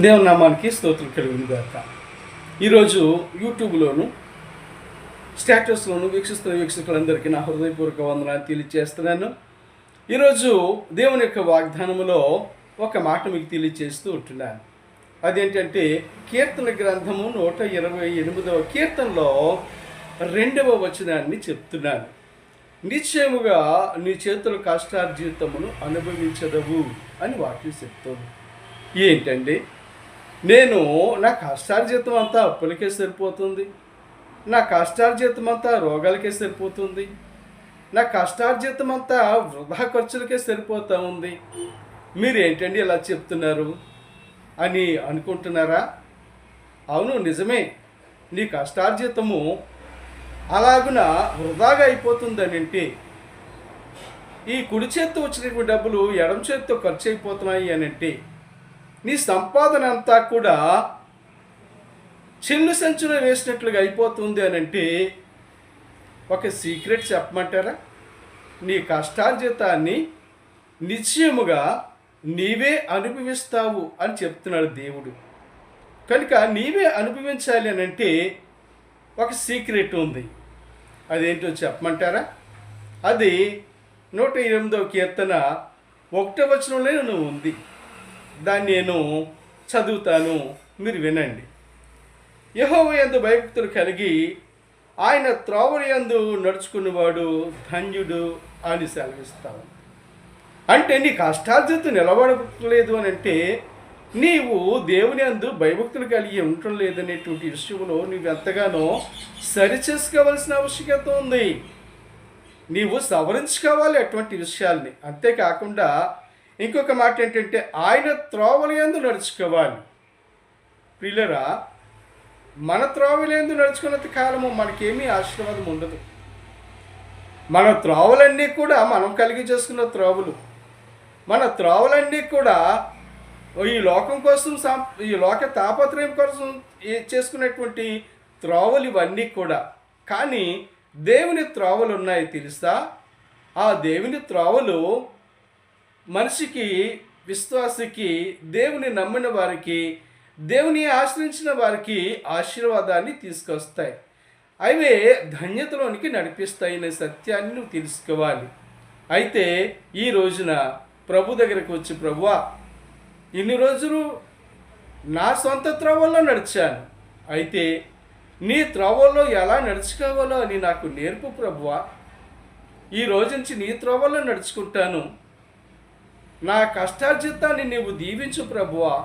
దేవుని నామానికి స్తోత్రం కలుగును గాక. ఈరోజు యూట్యూబ్లోను స్టేటస్లోను వీక్షిస్తున్న వీక్షకులందరికీ నా హృదయపూర్వక వందనాలు తెలియజేస్తున్నాను. ఈరోజు దేవుని యొక్క వాగ్దానములో ఒక మాట మీకు తెలియజేస్తూ ఉంటున్నాను. అదేంటంటే కీర్తన గ్రంథము 128వ కీర్తనలో 2వ వచనాన్ని చెప్తున్నాను. నిశ్చయముగా నీ చేతుల కష్టార్జితమును అనుభవించదవు అని వాక్యం చెప్తుంది. ఏంటండి, నేను నా కష్టార్జితం అంతా అప్పులకే సరిపోతుంది, నా కష్టార్జితం అంతా రోగాలకే సరిపోతుంది, నా కష్టార్జితం అంతా వృధా ఖర్చులకే సరిపోతూ ఉంది, మీరేంటండి ఇలా చెప్తున్నారు అని అనుకుంటున్నారా? అవును, నిజమే. నీ కష్టార్జితము అలాగున వృధాగా అయిపోతుందని అంటే, ఈ కుడి చేత్తో వచ్చినటువంటి డబ్బులు ఎడమ చేత్తో ఖర్చు అయిపోతున్నాయి అని అంటే, నీ సంపాదన అంతా కూడా చిల్లు సంచులో వేసినట్లుగా అయిపోతుంది అని అంటే, ఒక సీక్రెట్ చెప్పమంటారా? నీ కష్టార్జితాన్ని నిశ్చయముగా నీవే అనుభవిస్తావు అని చెప్తున్నాడు దేవుడు. కనుక నీవే అనుభవించాలి అని అంటే ఒక సీక్రెట్ ఉంది. అదేంటో చెప్పమంటారా? అది 108వ కీర్తన 1వ వచనంలోనే ఉంది. దాన్ని నేను చదువుతాను, మీరు వినండి. యెహోవా యందు భయభక్తులు కలిగి ఆయన త్రోవల యందు నడుచుకున్నవాడు ధన్యుడు అని సెలవిస్తావు. అంటే నీ కష్టార్జితం నిలబడలేదు అని అంటే, నీవు దేవుని యందు భయభక్తులు కలిగి ఉండటం లేదనేటువంటి విషయంలో నువ్వు ఎంతగానో సరిచేసుకోవాల్సిన ఆవశ్యకత ఉంది. నీవు సవరించుకోవాలి అటువంటి విషయాల్ని. అంతేకాకుండా ఇంకొక మాట ఏంటంటే, ఆయన త్రోవల యందు నడుచుకోవాలి. ప్రియులరా, మన త్రోవల యందు నడుచుకున్నంత కాలము మనకేమీ ఆశీర్వాదం ఉండదు. మన త్రోవలన్నీ కూడా మనం కలిగి చేసుకున్న త్రోవలు, మన త్రోవలన్నీ కూడా ఈ లోకం కోసం ఈ లోక తాపత్రయం కోసం చేసుకునేటువంటి త్రోవలు ఇవన్నీ కూడా. కానీ దేవుని త్రోవలు ఉన్నాయి తెలుసా? ఆ దేవుని త్రోవలు మనిషికి, విశ్వాసికి, దేవుని నమ్మిన వారికి, దేవుని ఆశ్రయించిన వారికి ఆశీర్వాదాన్ని తీసుకొస్తాయి. అవే ధన్యతలోనికి నడిపిస్తాయి అనే సత్యాన్ని నువ్వు తెలుసుకోవాలి. అయితే ఈ రోజున ప్రభు దగ్గరకు వచ్చి, ప్రభువా, ఇన్ని రోజులు నా సొంత త్రోవల్లో నడిచాను, అయితే నీ త్రోవల్లో ఎలా నడుచుకోవాలో అని నాకు నేర్పు ప్రభువా. ఈ రోజు నుంచి నీ త్రోవల్లో నడుచుకుంటాను. నా కష్టార్జితాన్ని నీవు దీవించు ప్రభువా